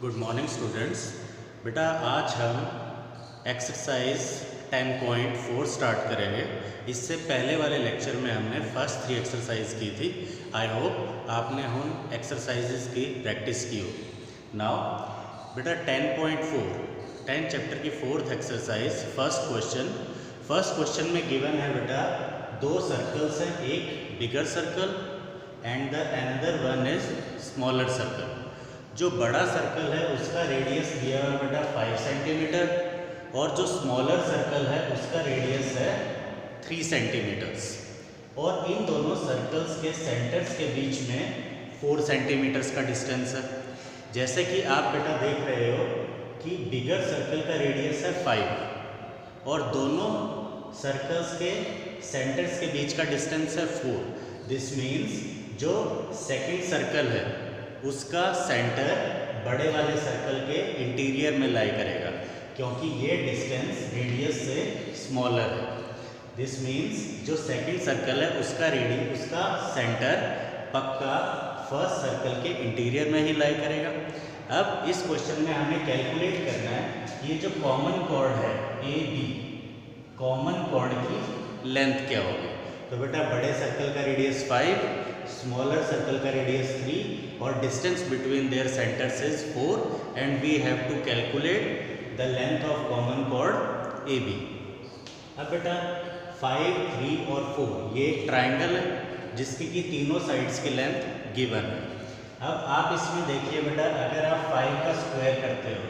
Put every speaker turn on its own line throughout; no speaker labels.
Good morning students. बेटा आज हम एक्सरसाइज 10.4 स्टार्ट करेंगे। इससे पहले वाले लेक्चर में हमने फर्स्ट 3 एक्सरसाइज की थी। आई होप आपने उन एक्सरसाइजेस की प्रैक्टिस की हो। नाउ बेटा 10.4 चैप्टर की 4th एक्सरसाइज फर्स्ट क्वेश्चन में गिवन है बेटा 2 सर्कल्स हैं, एक बिगर circle and the another one is smaller circle. जो बड़ा सर्कल है उसका रेडियस दिया हुआ बेटा 5 सेंटीमीटर और जो स्मॉलर सर्कल है उसका रेडियस है 3 सेंटीमीटर्स। और इन दोनों सर्कल्स के सेंटर्स के बीच में 4 सेंटीमीटर्स का डिस्टेंस है। जैसे कि आप बेटा देख रहे हो कि बिगर सर्कल का रेडियस है 5 और दोनों सर्कल्स के सेंटर्स के बीच का डिस्टेंस है 4। दिस मीन्स जो सेकेंड सर्कल है उसका सेंटर बड़े वाले सर्कल के इंटीरियर में लाई करेगा, क्योंकि ये डिस्टेंस रेडियस से स्मॉलर है। दिस मीन्स जो सेकंड सर्कल है उसका सेंटर पक्का फर्स्ट सर्कल के इंटीरियर में ही लाई करेगा। अब इस क्वेश्चन में हमें कैलकुलेट करना है कि ये जो कॉमन कॉर्ड है ए बी, कॉमन कॉर्ड की लेंथ क्या होगी। तो बेटा बड़े सर्कल का रेडियस 5, स्मॉलर सर्कल का रेडियस 3 और distance between their centres is 4 and we have to calculate the length of common chord A B. अब बेटा 5, 3 और 4 ये एक ट्राइंगल है जिसकी कि तीनों साइड्स की लेंथ गिवन है। अब आप इसमें देखिए बेटा, अगर आप 5 का स्क्वायर करते हो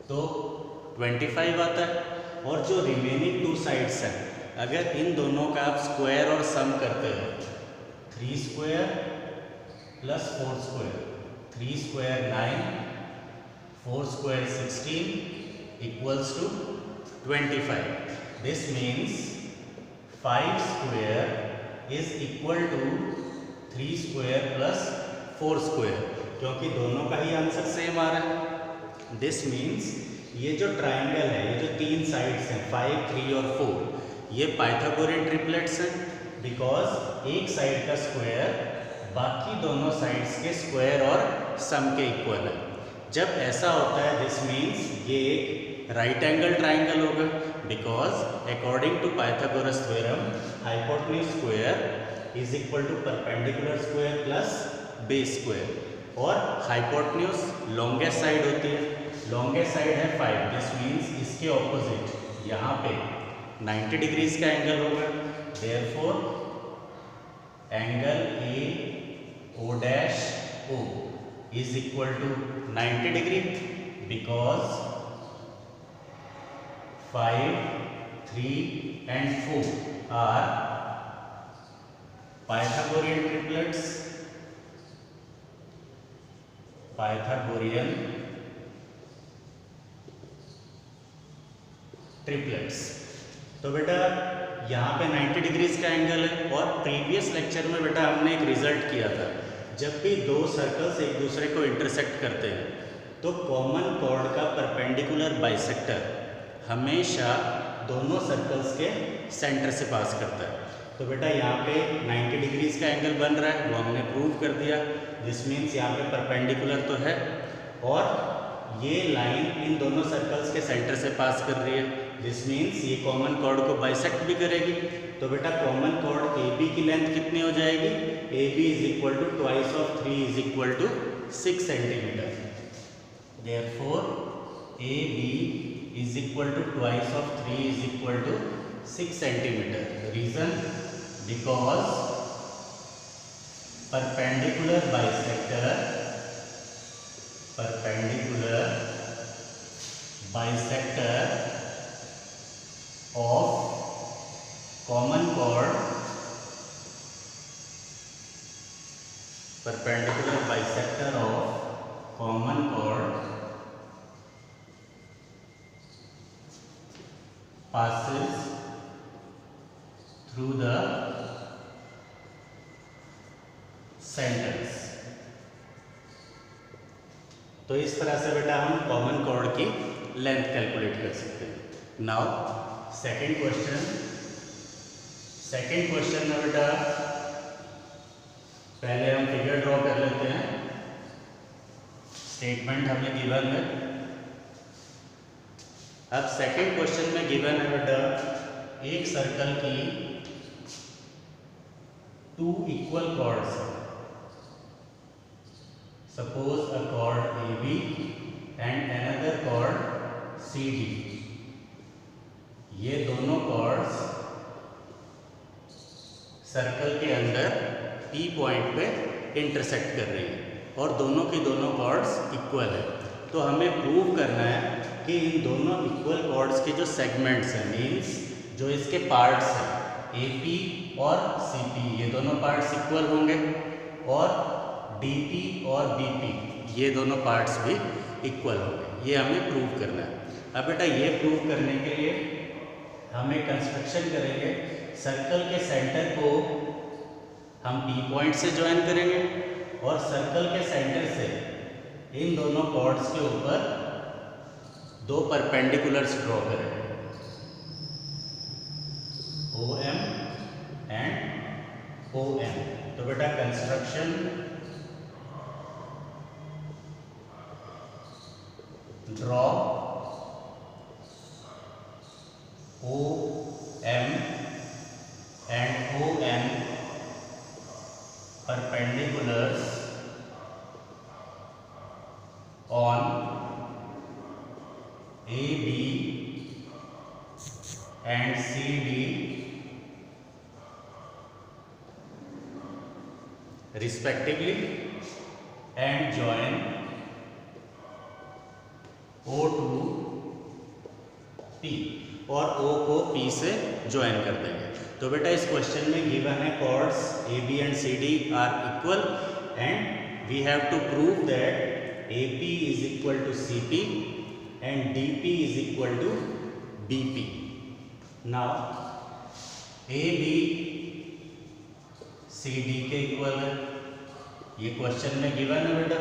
तो 25 आता है और जो रिमेनिंग 2 साइड्स हैं अगर इन दोनों का आप स्क्वायर और सम करते हो 3 square plus 4 square, 3 square 9, 4 square 16 equals to 25। This means 5 square is equal to 3 square plus 4 square, क्योंकि दोनों का ही आंसर सेम आ रहा है। दिस मीन्स ये जो ट्राइंगल है, ये जो 3 साइड्स हैं 5, 3 और 4, ये पाइथागोरियन ट्रिपलेट्स हैं, बिकॉज एक साइड का स्क्वायर बाकी दोनों साइड्स के स्क्वायर और सम के इक्वल है। जब ऐसा होता है दिस मीन्स ये एक राइट एंगल ट्राइंगल होगा, because according to Pythagoras theorem hypotenuse square is equal to perpendicular square plus base square और हाइपोटेन्यूज लॉन्गेस्ट साइड होती है, लॉन्गेस्ट साइड है 5। दिस मीन्स इसके ऑपोजिट यहाँ पे 90 डिग्रीज का एंगल होगा। Therefore angle A O dash O is equal to 90 degree, because 5, 3 and 4 are Pythagorean triplets, Pythagorean triplets. तो बेटा यहाँ पे 90 डिग्रीज का एंगल है और प्रीवियस लेक्चर में बेटा हमने एक रिजल्ट किया था, जब भी 2 सर्कल्स एक दूसरे को इंटरसेक्ट करते हैं तो कॉमन कॉर्ड का परपेंडिकुलर बाइसेक्टर हमेशा दोनों सर्कल्स के सेंटर से पास करता है। तो बेटा यहाँ पे 90 डिग्रीज का एंगल बन रहा है, वो हमने प्रूव कर दिया। दिस मीन्स यहाँ पे परपेंडिकुलर तो है और ये लाइन इन दोनों सर्कल्स के सेंटर से पास कर रही है। दिस मीन्स ये कॉमन कॉर्ड को बाइसेक्ट भी करेगी। तो बेटा कॉमन कॉर्ड ए बी की लेंथ कितनी हो जाएगी, A B is equal to twice of 3 is equal to 6 centimetre. Therefore A B is equal to twice of 3 is equal to 6 centimetre. Reason because perpendicular bisector of common chord, perpendicular bisector of common chord passes through the centers। तो इस तरह से बेटा हम common chord की length calculate कर सकते हैं। नाउ सेकेंड क्वेश्चन में बेटा पहले हम फिगर ड्रॉ कर लेते हैं। स्टेटमेंट हमें गिवन है। अब सेकंड क्वेश्चन में गिवन है बेटा एक सर्कल की 2 इक्वल कॉर्ड्स है। Suppose a chord AB and another chord CD। ये दोनों कॉर्ड्स सर्कल के अंदर P पॉइंट पे इंटरसेक्ट कर रही है और दोनों की दोनों कॉर्ड्स इक्वल है। तो हमें प्रूव करना है कि इन दोनों इक्वल कॉर्ड्स के जो सेगमेंट्स हैं, मीन्स जो इसके पार्ट्स हैं AP और CP, ये दोनों पार्ट्स इक्वल होंगे और DP और BP ये दोनों पार्ट्स भी इक्वल होंगे। ये हमें प्रूव करना है। अब बेटा ये प्रूव करने के लिए हम एक कंस्ट्रक्शन करेंगे। सर्कल के सेंटर को हम P पॉइंट से ज्वाइन करेंगे और सर्कल के सेंटर से इन दोनों कॉर्ड्स के ऊपर 2 परपेंडिकुलर्स ड्रॉ करेंगे, OM एंड ON। तो बेटा construction draw OM and ON perpendiculars on AB and CD respectively and join O to P और O को P से ज्वाइन कर देंगे। तो बेटा इस क्वेश्चन में गिवन है chords AB and CD are equal and we have to prove that AP is equal to CP and DP is equal to BP. Now AB CD के इक्वल है, ये क्वेश्चन में गिवन है बेटा।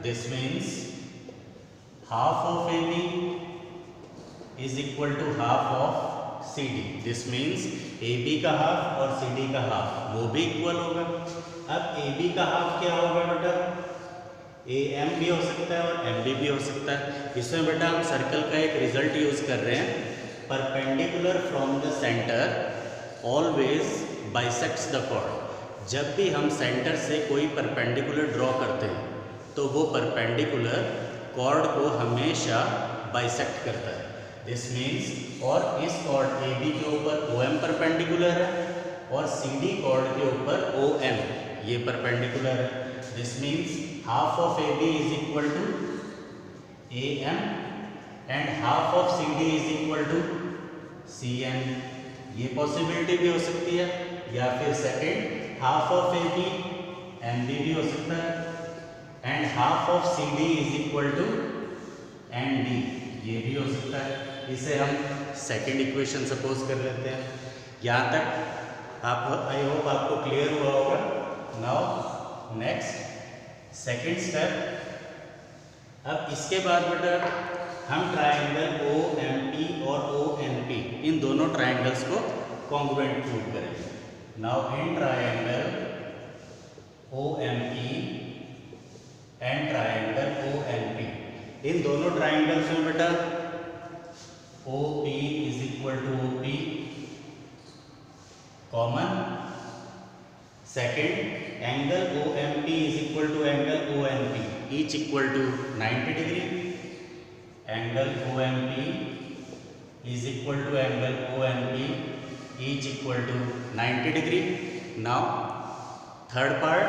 This means half of AB is equal to half of CD। This means AB का half और CD का half वो भी इक्वल होगा। अब AB का हाफ क्या होगा बेटा? AM भी हो सकता है और MB भी हो सकता है। इसमें बेटा हम सर्कल का एक रिजल्ट यूज कर रहे हैं, perpendicular from the centre always bisects the chord. जब भी हम सेंटर से कोई परपेंडिकुलर ड्रॉ करते हैं तो वो परपेंडिकुलर कॉर्ड को हमेशा बाइसेक्ट करता है। दिस मीन्स और इस कॉर्ड AB के ऊपर OM परपेंडिकुलर है और CD कॉर्ड के ऊपर ON ये परपेंडिकुलर है। This means half of AB is equal to AM and half of CD is equal to CN। ये पॉसिबिलिटी भी हो सकती है, या फिर second half of AB MB भी हो सकता है and half of CD is equal to ND ये भी हो सकता है। इसे हम सेकेंड इक्वेशन सपोज कर लेते हैं। यहाँ तक आप आई होप आपको क्लियर हुआ होगा। Now next second step. अब इसके बाद बेटा हम ट्राइंगल OMP और ONP इन दोनों ट्राइंगल्स को कॉन्ग्रुएंट प्रूव करेंगे। Now in triangle OMP and triangle ONP, इन दोनों ट्राइंगल्स में बेटा OP is equal to OP common. Second angle OMP is equal to angle ONP, each equal to 90 degree. Angle OMP is equal to angle ONP, each equal to 90 degree. Now third part,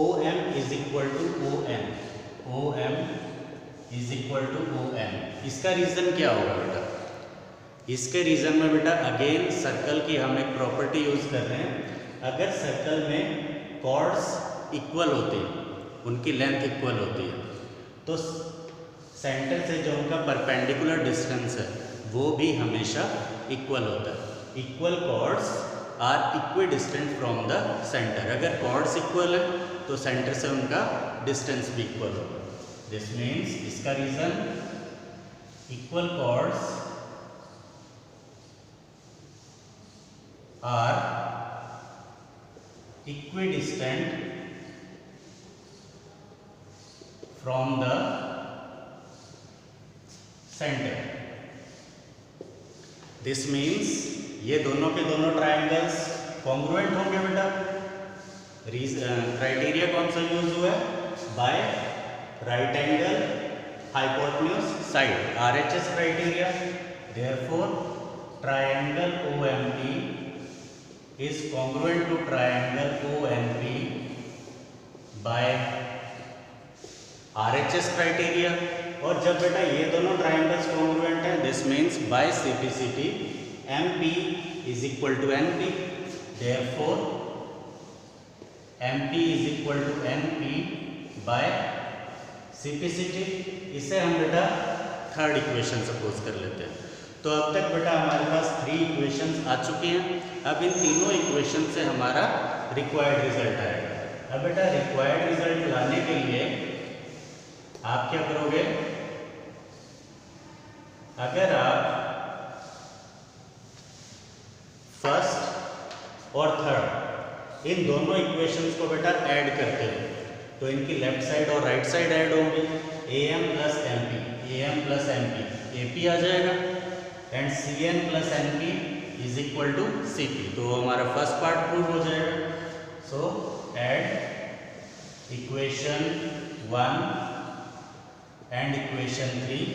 OM is equal to ON. OM is equal to ON. इसका reason क्या होगा बेटा? इसके reason में बेटा again circle की हम एक प्रॉपर्टी यूज कर रहे हैं। अगर सर्कल में कॉर्ड्स इक्वल होते हैं, उनकी लेंथ इक्वल होती है, तो सेंटर से जो उनका परपेंडिकुलर डिस्टेंस है वो भी हमेशा इक्वल होता है। Equal chords are equidistant from the centre. अगर कॉर्ड्स इक्वल है तो सेंटर से उनका डिस्टेंस भी इक्वल होगा। दिस मीन्स इसका reason equal chords are equidistant from the centre. This means ये दोनों के दोनों ट्राइंगल्स कॉन्ग्रुएंट होंगे बेटा। क्राइटेरिया कौन सा यूज हुआ है? By right angle hypotenuse side, RHS criteria. Therefore triangle OMP is congruent to triangle OMP by RHS criteria. और जब बेटा ये दोनों ट्राइंगल्स कॉन्ग्रुएंट हैं, this means by CPCT MP is equal to NP, therefore MP is equal to NP by CPCT। इसे हम बेटा third equation suppose कर लेते हैं। तो अब तक बेटा हमारे पास 3 इक्वेशंस आ चुकी हैं। अब इन तीनों इक्वेशन से हमारा रिक्वायर्ड रिजल्ट आएगा। अब बेटा रिक्वायर्ड रिजल्ट लाने के लिए आप क्या करोगे? अगर आप फर्स्ट और थर्ड इन दोनों इक्वेशंस को बेटा ऐड करते हैं तो इनकी लेफ्ट साइड और राइट साइड ऐड होंगी। AM plus MP, AM plus MP AP आ जाएगा एंड CN plus NP is equal to CP। तो हमारा फर्स्ट पार्ट प्रूव हो जाएगा। So add equation 1 and equation 3,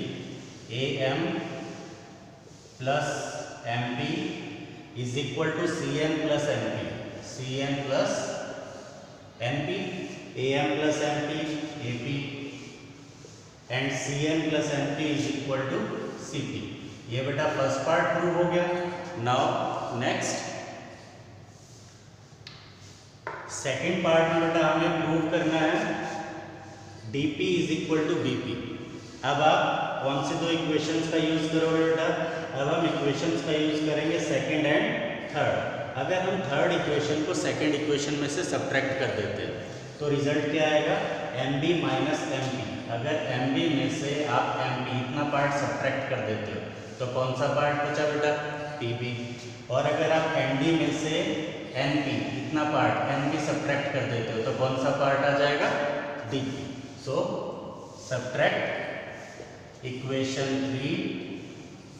AM plus MP is equal to CN plus NP, CN plus NP, AM plus MP AP and CN plus NP is equal to CP। ये बेटा first part prove हो गया। Now next second part में बेटा हमें prove करना है DP is equal to BP। अब आप कौन से दो इक्वेशंस का यूज करोगे बेटा? अब हम इक्वेशंस का यूज करेंगे सेकंड एंड थर्ड। अगर हम थर्ड इक्वेशन को सेकंड इक्वेशन में से सब्ट्रैक्ट कर देते हैं तो रिजल्ट क्या आएगा? MB minus MP। अगर MB में से आप MP इतना पार्ट सब्ट्रैक्ट कर देते हो तो कौन सा पार्ट बचा बेटा? PB। और अगर आप ND में से NP इतना पार्ट NP सब्ट्रैक्ट कर देते हो तो कौन सा पार्ट आ जाएगा? DP। So subtract equation 3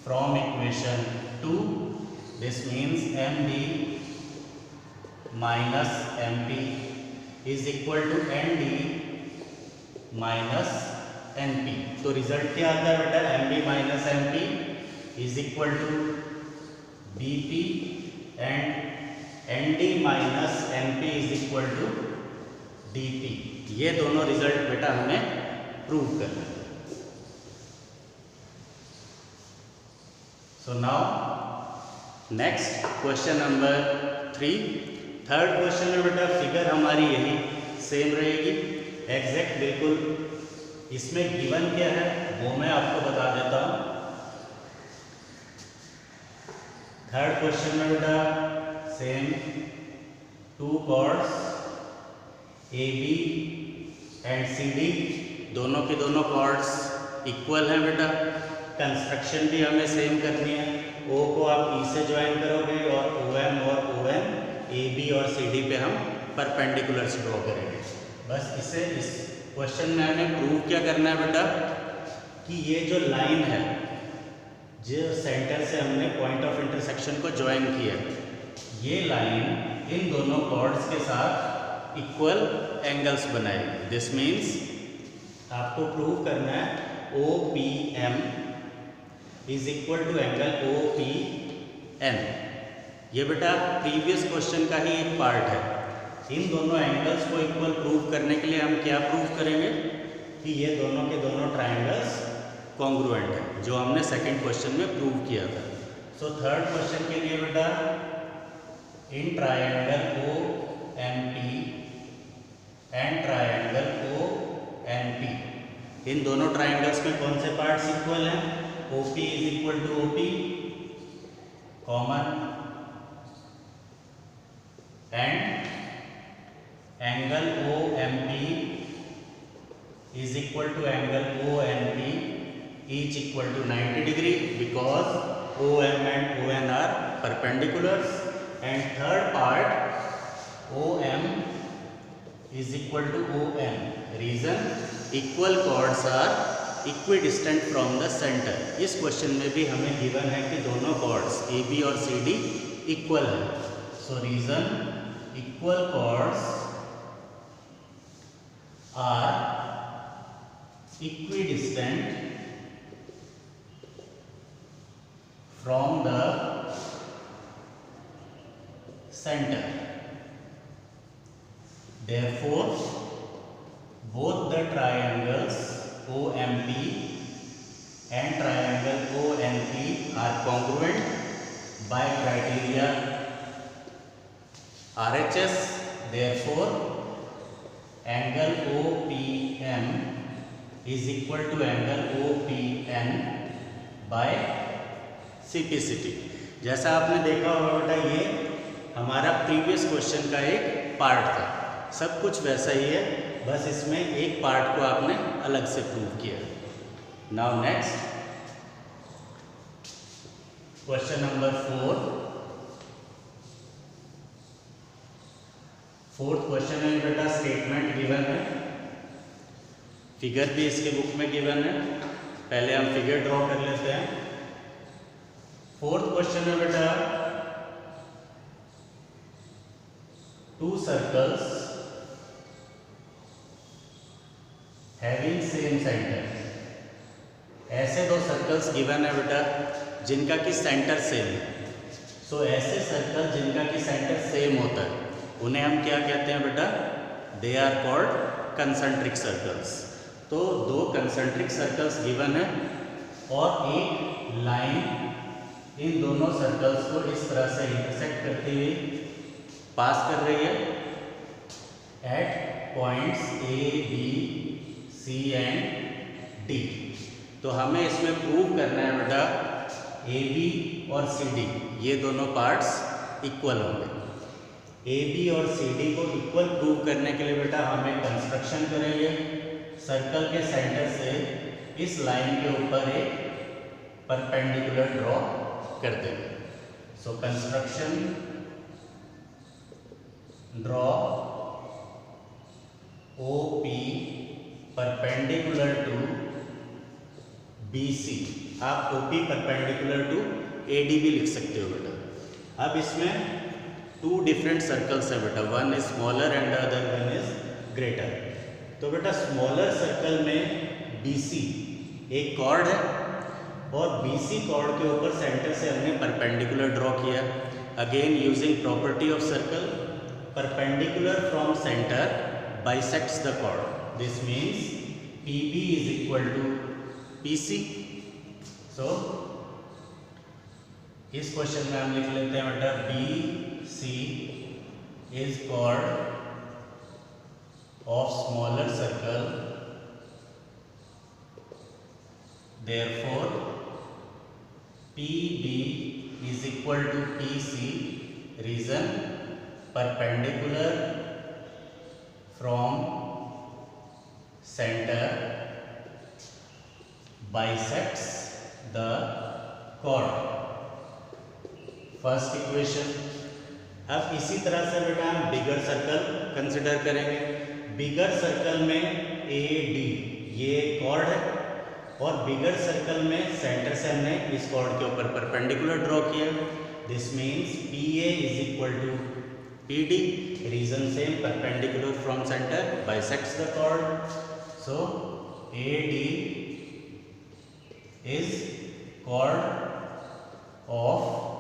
from equation 2। This means MD minus MP is equal to ND minus NP। तो रिजल्ट क्या आता है बेटा? MD minus MP is equal to BP and ND minus MP is equal to DP। ये दोनों result बेटा हमें prove करना है। So now next question number 3। Third question में बेटा फिगर हमारी यही सेम रहेगी, एग्जैक्ट बिल्कुल। इसमें गिवन क्या है वो मैं आपको बता देता हूं। थर्ड क्वेश्चन में बेटा same 2 chords AB and CD, दोनों के दोनों कॉर्ड्स इक्वल हैं बेटा। कंस्ट्रक्शन भी हमें सेम करनी है। O को आप E से ज्वाइन करोगे और OM और ON AB और CD पे हम परपेंडिकुलर्स ड्रॉ करेंगे। बस इसे इस क्वेश्चन में हमें प्रूव क्या करना है बेटा कि ये जो लाइन है जो सेंटर से हमने पॉइंट ऑफ इंटरसेक्शन को ज्वाइन किया, ये लाइन इन दोनों कॉर्ड्स के साथ इक्वल एंगल्स बनाएगी। दिस मीन्स आपको प्रूव करना है OPM is equal to angle OPN। ये बेटा प्रीवियस क्वेश्चन का ही एक पार्ट है। इन दोनों एंगल्स को इक्वल प्रूव करने के लिए हम क्या प्रूव करेंगे कि ये दोनों के दोनों ट्राइंगल्स कॉन्ग्रुएंट है, जो हमने सेकंड क्वेश्चन में प्रूव किया था। सो थर्ड क्वेश्चन के लिए बेटा in triangle OMP and triangle ONP, इन दोनों ट्राइंगल्स में कौन से पार्ट्स इक्वल हैं? OP is equal to OP common and angle OMP is equal to angle ONP, each equal to 90 degree because OM and ON are perpendiculars, and third part OM is equal to ON. Reason equal chords are equidistant from the centre. इस question में भी हमें given है कि दोनों chords A B और सी D equal है। So reason equal chords are equidistant from the center. Therefore, both the triangles OMP and triangle ONP are congruent by criteria RHS. Therefore, angle OPM is equal to angle OPN by CPCT। जैसा आपने देखा होगा बेटा, ये हमारा previous question का एक part था। सब कुछ वैसा ही है, बस इसमें एक पार्ट को आपने अलग से प्रूव किया। Now next question number 4। Fourth question में बेटा स्टेटमेंट गिवन है, फिगर भी इसके बुक में गिवन है। पहले हम फिगर ड्रॉ कर लेते हैं। फोर्थ क्वेश्चन में बेटा to circles having same centre. ऐसे दो सर्कल्स गिवन है बेटा जिनका कि सेंटर सेम है। सो ऐसे सर्कल जिनका कि सेंटर सेम होता है उन्हें हम क्या कहते हैं बेटा? They are called concentric circles. तो दो कंसेंट्रिक सर्कल्स गिवन है और एक लाइन इन दोनों सर्कल्स को इस तरह से इंटरसेक्ट करती हुई पास कर रही है at points A B C and D. तो हमें इसमें प्रूव करना है बेटा ए बी और सी डी ये दोनों पार्ट्स इक्वल होंगे। ए बी और सी डी को इक्वल प्रूव करने के लिए बेटा हमें कंस्ट्रक्शन करेंगे। सर्कल के सेंटर से इस लाइन के ऊपर एक परपेंडिकुलर ड्रॉ कर देंगे। So construction draw O P perpendicular to B C. आप O P perpendicular to A D भी लिख सकते हो बेटा। अब इसमें टू डिफरेंट सर्कल्स है बेटा, one is smaller and other one is greater. तो बेटा स्मॉलर सर्कल में बी सी एक कॉर्ड है और BC कॉर्ड के ऊपर सेंटर से हमने परपेंडिकुलर ड्रॉ किया। Again using property of circle, perpendicular from centre bisects the chord. This means PB is equal to PC। So इस क्वेश्चन में हम लिख लेते हैं बेटा BC is chord of smaller circle, therefore PB is equal to PC, reason perpendicular from center bisects the chord। First equation. अब इसी तरह से बेटा हम बिगर सर्कल कंसिडर करेंगे। बिगर सर्कल में AD ये कॉर्ड है और बिगर सर्कल में सेंटर से हमने इस कॉर्ड के ऊपर परपेंडिकुलर ड्रॉ किया। This means PA is equal to PD, reason same, perpendicular from centre bisects the chord. So AD is chord of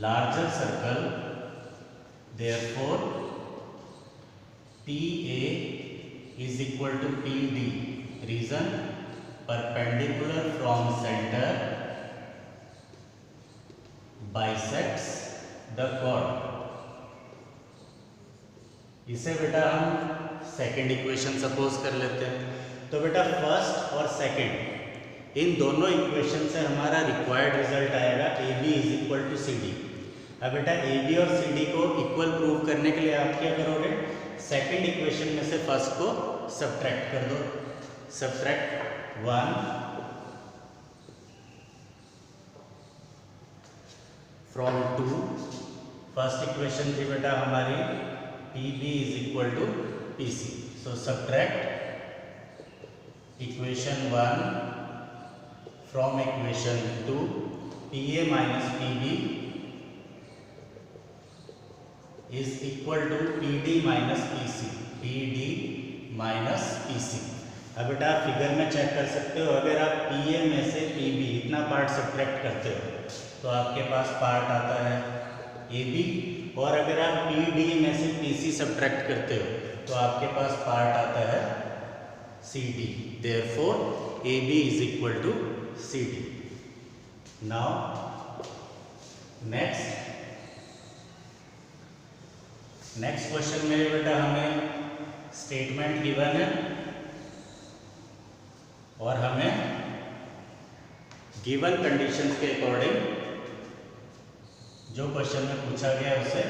larger circle, therefore PA is equal to PD, reason perpendicular from center bisects the chord। इसे बेटा हम second equation suppose कर लेते हैं। तो बेटा first और second in दोनों इक्वेशन से हमारा रिक्वायर्ड रिजल्ट आएगा AB is equal to CD। अब बेटा AB और CD को इक्वल प्रूव करने के लिए आप क्या करोगे? सेकेंड इक्वेशन में से फर्स्ट को सब्ट्रैक्ट कर दो। Subtract 1 from 2। फर्स्ट इक्वेशन थी बेटा हमारी PB is equal to PC। So So subtract equation 1 from equation 2. PA minus PB is equal to PD minus PC. PD minus PC. अब बेटा आप फिगर में चेक कर सकते हो, अगर आप PA में से PB इतना पार्ट सब्ट्रैक्ट करते हो तो आपके पास पार्ट आता है AB, और अगर आप PD में से PC सब्ट्रैक्ट करते हो तो आपके पास पार्ट आता है CD. Therefore AB is equal to CD. Now next question में बेटा हमें स्टेटमेंट गिवन है और हमें गिवन कंडीशंस के अकॉर्डिंग जो क्वेश्चन में पूछा गया उसे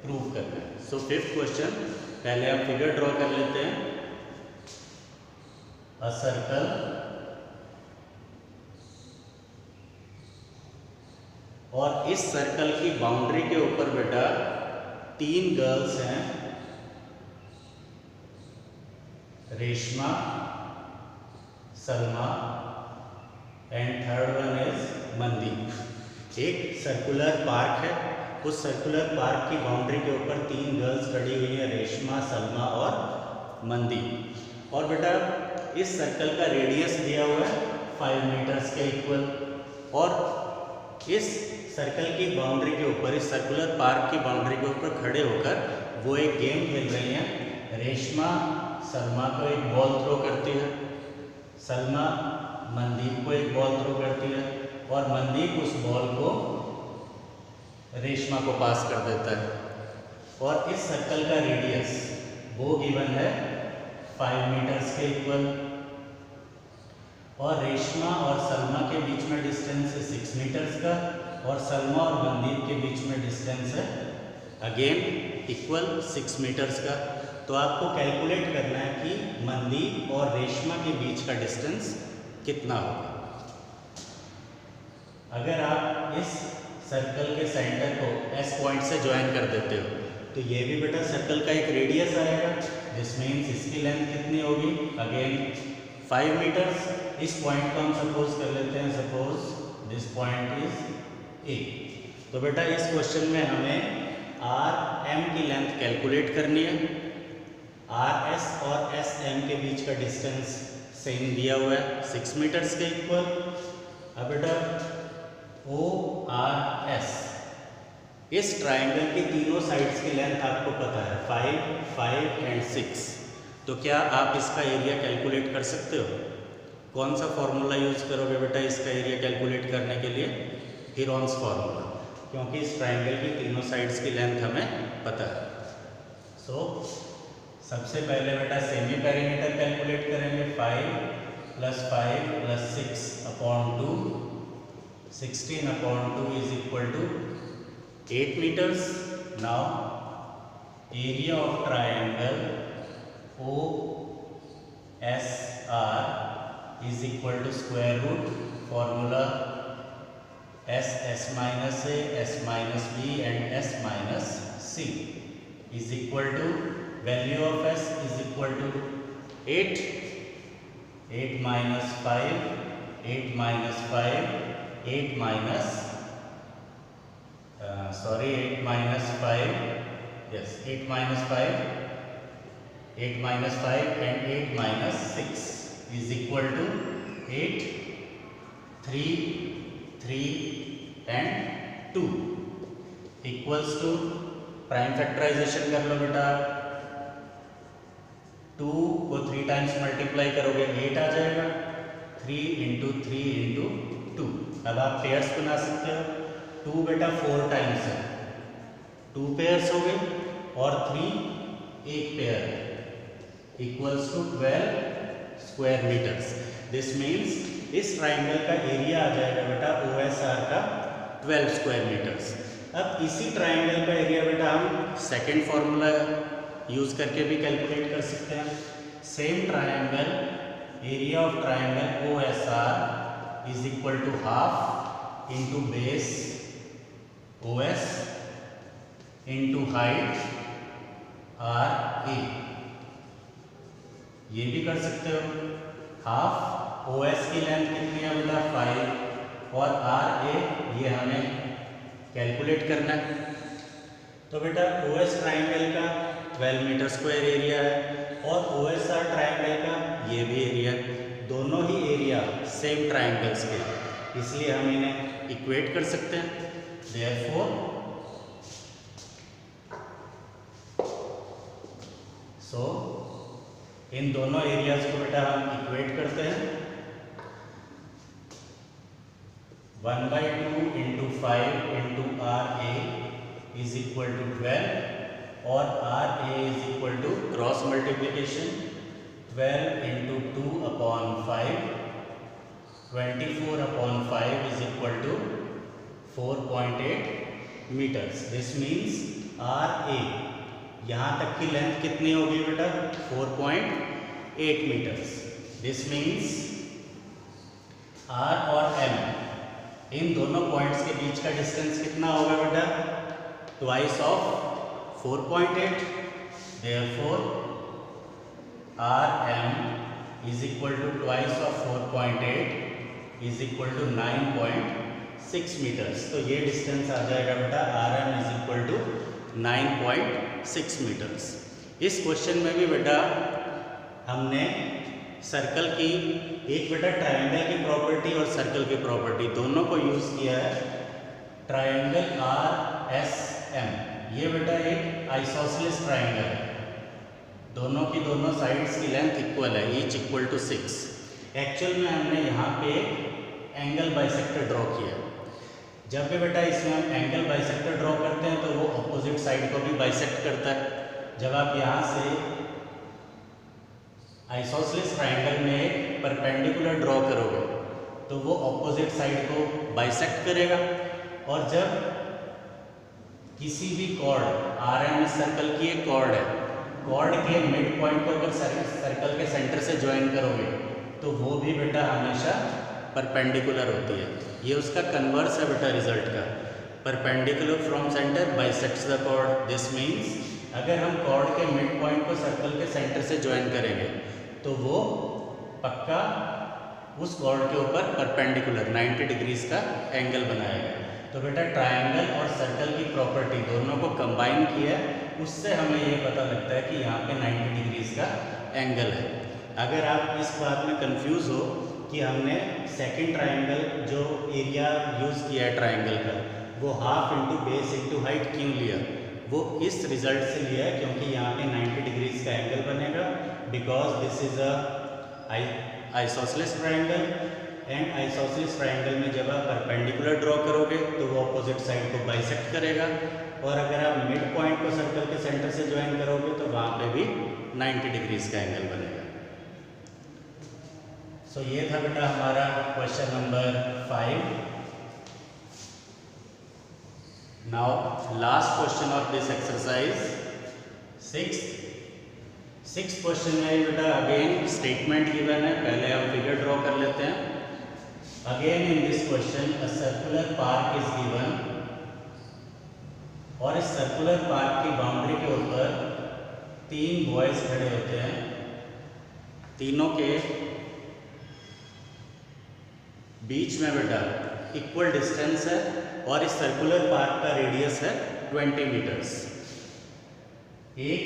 प्रूव करना है. सो फिफ्थ क्वेश्चन, पहले आप फिगर ड्रॉ कर लेते हैं. अ सर्कल और इस सर्कल की बाउंड्री के ऊपर बेटा 3 गर्ल्स हैं, Reshma, Salma and third one is Mandeep. एक सर्कुलर पार्क है, उस सर्कुलर पार्क की बाउंड्री के ऊपर 3 गर्ल्स खड़ी हुई हैं, रेशमा, सलमा और मनदीप. और बेटा इस सर्कल का रेडियस दिया हुआ है 5 मीटर्स के इक्वल, और इस सर्कल की बाउंड्री के ऊपर, इस सर्कुलर पार्क की बाउंड्री के ऊपर खड़े होकर वो एक गेम खेल रही हैं. रेशमा सलमा को एक बॉल थ्रो करती है, सलमा मनदीप को एक बॉल थ्रो करती है, और मनदीप उस बॉल को रेशमा को पास कर देता है. और इस सर्कल का रेडियस वो गिवन है 5 मीटर्स के इक्वल, और रेशमा और सलमा के बीच में डिस्टेंस है 6 मीटर्स का, और सलमा और मनदीप के बीच में डिस्टेंस है अगेन इक्वल 6 मीटर्स का. तो आपको कैलकुलेट करना है कि मनदीप और रेशमा के बीच का डिस्टेंस कितना होगा. अगर आप इस सर्कल के सेंटर को S पॉइंट से ज्वाइन कर देते हो तो ये भी बेटा सर्कल का एक रेडियस आएगा. दिस मीन्स इसकी लेंथ कितनी होगी, अगेन 5 मीटर्स. इस पॉइंट को हम सपोज कर लेते हैं, suppose this point is A. तो बेटा इस क्वेश्चन में हमें RM की लेंथ कैलकुलेट करनी है. RS और SM के बीच का डिस्टेंस सेम दिया हुआ है 6 मीटर्स के इक्वल. अब बेटा ORS, इस ट्राइंगल की तीनों साइड्स की लेंथ आपको पता है 5, 5 एंड 6. तो क्या आप इसका एरिया कैलकुलेट कर सकते हो? कौन सा फॉर्मूला यूज़ करोगे बेटा इसका एरिया कैलकुलेट करने के लिए? हीरोन्स फार्मूला, क्योंकि इस ट्राइंगल की तीनों साइड्स की लेंथ हमें पता है. सो सबसे पहले बेटा सेमी पेरीमीटर कैलकुलेट करेंगे. 5 + 5 + 6 upon 2, 16 upon 2 is equal to 8 metres. Now area of triangle OSR is equal to square root formula S minus A, S minus B and S minus C is equal to, value of S is equal to 8, 8 minus 5, 8 minus 5, 8 minus 8 minus 5, yes 8 minus 5, 8 minus 5 and 8 minus 6 is equal to 8, 3, 3 and 2 equals to, prime factorisation कर लो बेटा. 2 को 3 times multiply करोगे 8 आ जाएगा. 3 × 3 × 2. अब आप pairs बना सकते हो. 2 बेटा 4 टाइम्स है, 2 पेयर्स हो गए, और 3 एक पेयर है, equals to 12 square metres. This means इस ट्राइंगल का एरिया आ जाएगा बेटा OSR का 12 स्क्वायर मीटर्स. अब इसी ट्राइंगल का एरिया बेटा हम सेकेंड फॉर्मूला यूज़ करके भी कैलकुलेट कर सकते हैं. Same triangle, area of triangle OSR is equal to half into base OS into height RA. ये भी कर सकते हो। हाफ ओ एस की लेंथ कितनी है बेटा 5 और आर ए ये हमें कैलकुलेट करना है। तो बेटा ओ एस ट्राइंगल का 12 मीटर स्क्वायर एरिया है और ओ एस आर ट्राइंगल का ये भी एरिया, दोनों ही एरिया सेम ट्राइंगल्स के, इसलिए हम इन्हें इक्वेट कर सकते हैं। देयरफॉर सो इन दोनों एरियाज को बेटा हम इक्वेट करते हैं। 1/2 into 5 into R A is equal to 12 और R A is equal to cross multiplication 12 into 2/5 24/5 is equal to 4.8 meters. This means R A यहाँ तक की लेंथ कितनी होगी बेटा 4.8 मीटर्स। दिस मीन्स आर और एम इन दोनों पॉइंट्स के बीच का डिस्टेंस कितना होगा बेटा twice of 4.8। Therefore R M is equal to twice of 4.8 is equal to 9.6 metres. तो ये डिस्टेंस आ जाएगा बेटा R M is equal to 9.6 metres. इस क्वेश्चन में भी बेटा हमने सर्कल की एक बेटा ट्रायंगल की प्रॉपर्टी और सर्कल की प्रॉपर्टी दोनों को यूज़ किया है। ट्रायंगल आर एस एम ये बेटा एक आइसोसेलेस ट्रायंगल है, दोनों की दोनों साइड्स की लेंथ इक्वल है, ईच इक्वल टू 6। एक्चुअल में हमने यहाँ पे एंगल बाइसेक्टर ड्रॉ किया। जब भी बेटा इसमें हम एंगल बाइसेक्टर ड्रॉ करते हैं तो वो अपोजिट साइड को भी बाइसेक्ट करता है। जब आप यहाँ से आइसोसेलेस ट्रायंगल में एक परपेंडिकुलर ड्रॉ करोगे तो वो अपोजिट साइड को बाइसेक्ट करेगा। और जब किसी भी कॉर्ड आर एम इस सर्कल की एक कॉर्ड है, कॉर्ड के मिड पॉइंट को अगर सर्कल के सेंटर से ज्वाइन करोगे तो वो भी बेटा हमेशा परपेंडिकुलर होती है। ये उसका कन्वर्स है बेटा रिजल्ट का। Perpendicular from centre bisects the chord. This means अगर हम कॉर्ड के मिड पॉइंट को सर्कल के सेंटर से ज्वाइन करेंगे तो वो पक्का उस कॉर्ड के ऊपर परपेंडिकुलर 90 डिग्रीज का एंगल बनाएगा। तो बेटा ट्रायंगल और सर्कल की प्रॉपर्टी दोनों को कंबाइन किया, उससे हमें ये पता लगता है कि यहाँ पे 90 डिग्रीज का एंगल है। अगर आप इस बात में कंफ्यूज हो कि हमने सेकंड ट्रायंगल जो एरिया यूज़ किया है ट्रायंगल का वो half into base into height क्यों लिया, वो इस रिजल्ट से लिया है क्योंकि यहाँ पे 90 डिग्रीज का एंगल बनेगा। Because this is a isosceles triangle and isosceles triangle में जब आप परपेंडिकुलर ड्रॉ करोगे तो वो अपोजिट साइड को बाइसेक्ट करेगा। और अगर आप मिड पॉइंट को सर्कल के सेंटर से ज्वाइन करोगे तो वहाँ पे भी 90 डिग्रीज का एंगल बनेगा। सो ये था बेटा हमारा question number 5। Now last question of this exercise, sixth question में बेटा अगेन स्टेटमेंट गिवन है। पहले हम फिगर ड्रॉ कर लेते हैं। Again in this question a circular park is given और इस सर्कुलर पार्क की बाउंड्री के ऊपर 3 बॉयज खड़े होते हैं। तीनों के बीच में बेटा इक्वल डिस्टेंस है और इस सर्कुलर पार्क का रेडियस है 20 मीटर्स। एक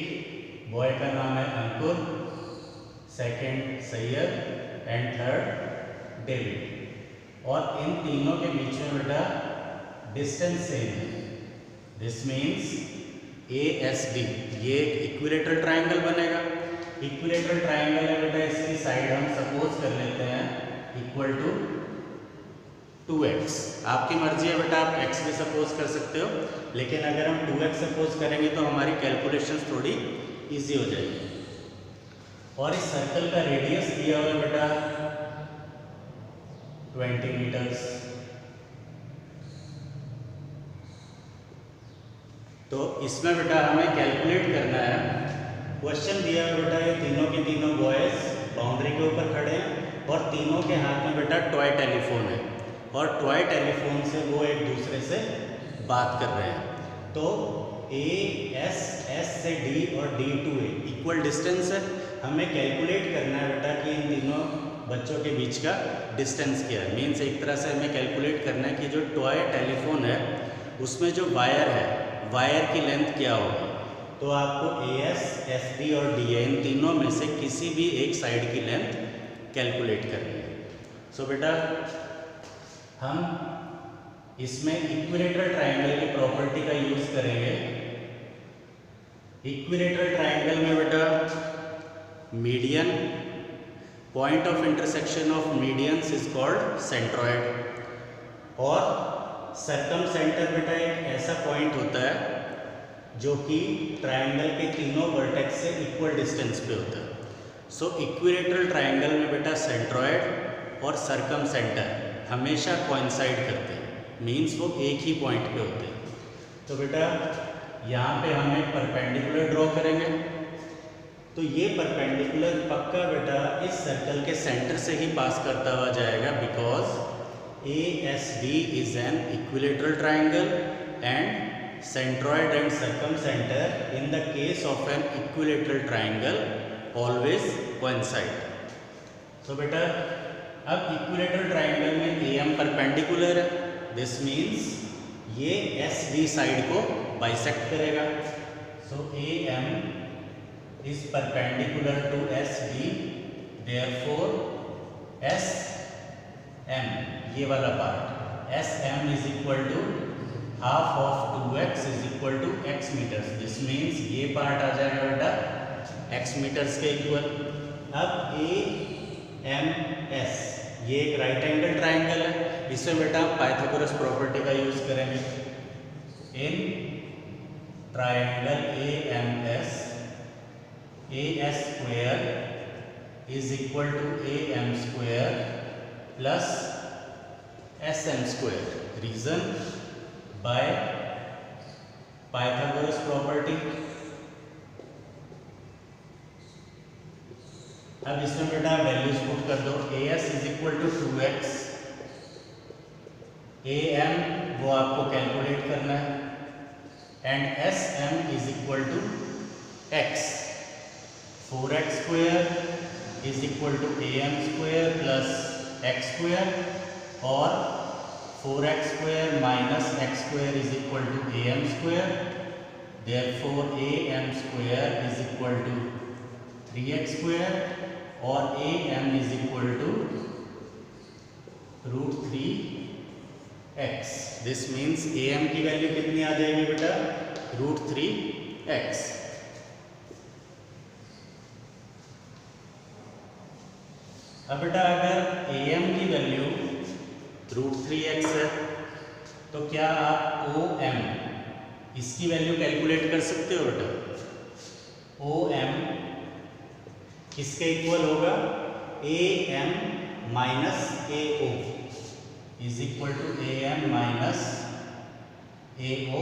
बॉय का नाम है Ankur, second Syed and third David. और इन तीनों के बीच में बेटा डिस्टेंस सेम है। दिस मीन्स ASD ये एक इक्विलेटरल ट्रायंगल बनेगा। इक्विलेटरल ट्रायंगल है बेटा, इसकी साइड हम सपोज कर लेते हैं इक्वल टू 2x। आपकी मर्जी है बेटा, आप x भी सपोज कर सकते हो, लेकिन अगर हम 2x सपोज करेंगे तो हमारी कैलकुलेशंस थोड़ी इजी हो जाएगी। और इस सर्कल का रेडियस दिया हुआ है बेटा 20 मीटर्स। तो इसमें बेटा हमें कैलकुलेट करना है। क्वेश्चन दिया है बेटा ये तीनों के तीनों बॉयज बाउंड्री के ऊपर खड़े हैं और तीनों के हाथ में बेटा टॉय टेलीफोन है और टॉय टेलीफोन से वो एक दूसरे से बात कर रहे हैं। तो A S S से D और D to A equal distance है, हमें कैलकुलेट करना है बेटा कि इन तीनों बच्चों के बीच का डिस्टेंस क्या है। मीन्स एक तरह से हमें कैलकुलेट करना है कि जो टॉय टेलीफोन है उसमें जो वायर है, वायर की लेंथ क्या होगी। तो आपको AS, SD और DA इन तीनों में से किसी भी एक साइड की लेंथ कैलकुलेट करनी है। सो बेटा हम इसमें इक्विलेटरल ट्रायंगल की प्रॉपर्टी का यूज करेंगे। इक्विलेटरल ट्रायंगल में बेटा median, point of intersection of medians is called centroid, और सर्कम सेंटर बेटा एक ऐसा पॉइंट होता है जो कि ट्रायंगल के तीनों वर्टेक्स से इक्वल डिस्टेंस पे होता है। सो इक्विलेटरल ट्रायंगल में बेटा सेंट्रॉयड और सर्कम सेंटर हमेशा कोइंसाइड करते हैं, मीन्स वो एक ही पॉइंट पे होते हैं। तो बेटा यहाँ पे हम एक परपेंडिकुलर ड्रॉ करेंगे। तो ये परपेंडिकुलर पक्का बेटा इस सर्कल के सेंटर से ही पास करता हुआ जाएगा, because ASB is an equilateral triangle and centroid and circumcenter in the case of an equilateral triangle always coincide. तो बेटा अब इक्विलेटरल ट्रायंगल में AM परपेंडिकुलर है, दिस मीन्स ये SD साइड को बाइसेक्ट करेगा। सो AM is perpendicular to SD, therefore SM ये वाला part SM is equal to half of 2x is equal to x metres. This means ये part आ जाएगा बेटा x मीटर्स के इक्वल। अब AMS ये एक राइट एंगल ट्रायंगल है, इसमें बेटा पाइथागोरस प्रॉपर्टी का यूज करेंगे। In triangle AMS AS square is equal to AM square plus SM square. Reason by Pythagoras property। अब इसमें बेटा वैल्यूज पुट कर दो। AS is equal to 2x, AM वो आपको कैलकुलेट करना है, and SM is equal to x। 4x square is equal to AM square plus x square, और 4x square minus x square is equal to AM square, therefore AM square is equal to 3x square, और AM is equal to √3x। This means AM की value कितनी आ जाएगी बेटा, √3x। अब बेटा अगर AM की वैल्यू √3x है तो क्या आप OM इसकी वैल्यू कैलकुलेट कर सकते हो बेटा। OM किसके इक्वल होगा, AM minus AO is equal to AM minus AO।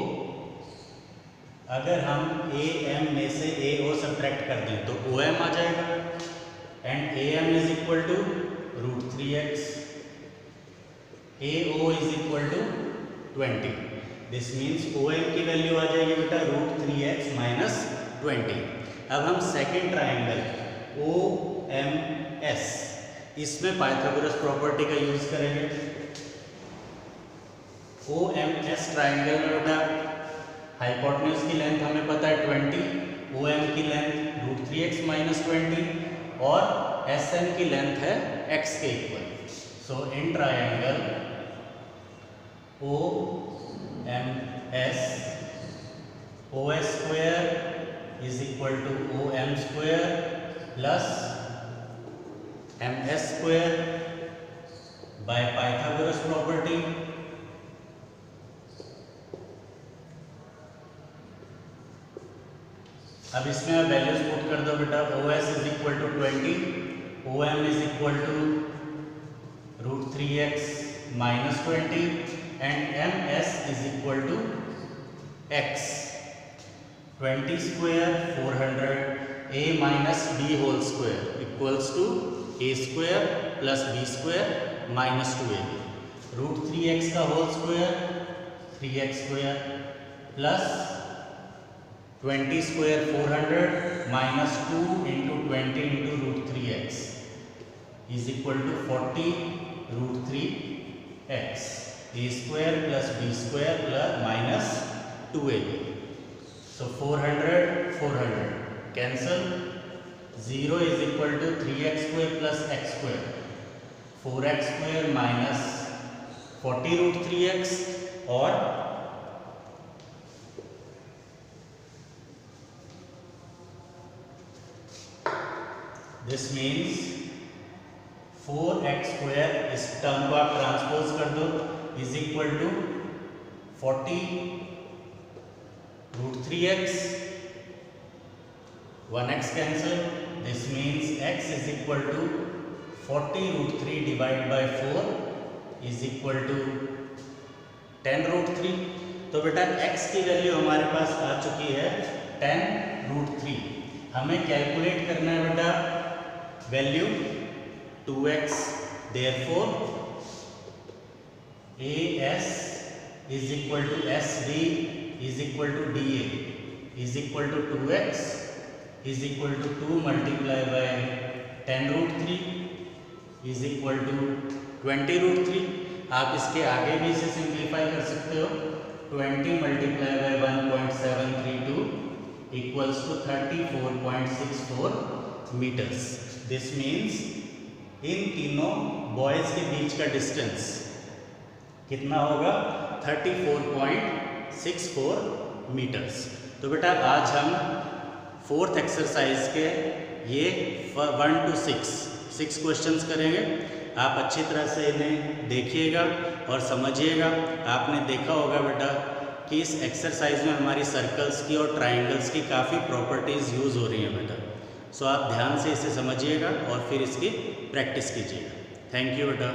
अगर हम AM में से AO सब्ट्रैक्ट कर दें तो OM आ जाएगा, and AM is equal to √3x। AO is equal to 20। This means OM की वैल्यू आ जाएगी बेटा √3x माइनस 20। अब हम सेकेंड ट्रायंगल OMS, इसमें पाइथागोरस प्रॉपर्टी का यूज करेंगे। OMS ट्रायंगल में बेटा हाइपोटेन्यूज की लेंथ हमें पता है 20, OM की लेंथ √3x माइनस 20, और SM की लेंथ है x के equal. So in triangle OMS OS square is equal to OM square plus MS square by Pythagoras property. अब इसमें आप वैल्यूज पुट कर दो बेटा। OS is equal to 20, OM is equal to √3x minus 20, and MS is equal to x। 20 square 400, a minus b whole square equals to a square plus b square minus 2ab। √3x का whole square 3x square plus 20 square 400 minus 2 into 20 into √3x is equal to 40 √3x a square plus b square plus minus 2ab. So 400 400 cancel. 0 is equal to 3x square plus x square 4x square minus 40 √3x और this means 4x square इस term को आप transpose कर दो is equal to 40 √3x 1x cancel. This means x is equal to 40 √3 divide by 4 is equal to 10 √3. तो बेटा x की value हमारे पास आ चुकी है 10 √3. हमें कैलकुलेट करना है बेटा value 2x. Therefore as is equal to sd is equal to da is equal to 2x is equal to 2 multiply by 10 √3 is equal to 20 √3. आप इसके आगे भी इसे सिंप्लीफाई कर सकते हो. 20 multiply by 1.732 equals to 34.64 metres. This means इन तीनों बॉयज के बीच का डिस्टेंस कितना होगा 34.64 मीटर्स. तो बेटा आज हम फोर्थ एक्सरसाइज के ये 1 to 6 क्वेश्चंस करेंगे. आप अच्छी तरह से इन्हें देखिएगा और समझिएगा. आपने देखा होगा बेटा कि इस एक्सरसाइज में हमारी सर्कल्स की और ट्राइंगल्स की काफ़ी प्रॉपर्टीज़ यूज़ हो रही हैं बेटा. सो आप ध्यान से इसे समझिएगा और फिर इसकी प्रैक्टिस कीजिएगा. थैंक यू बेटा.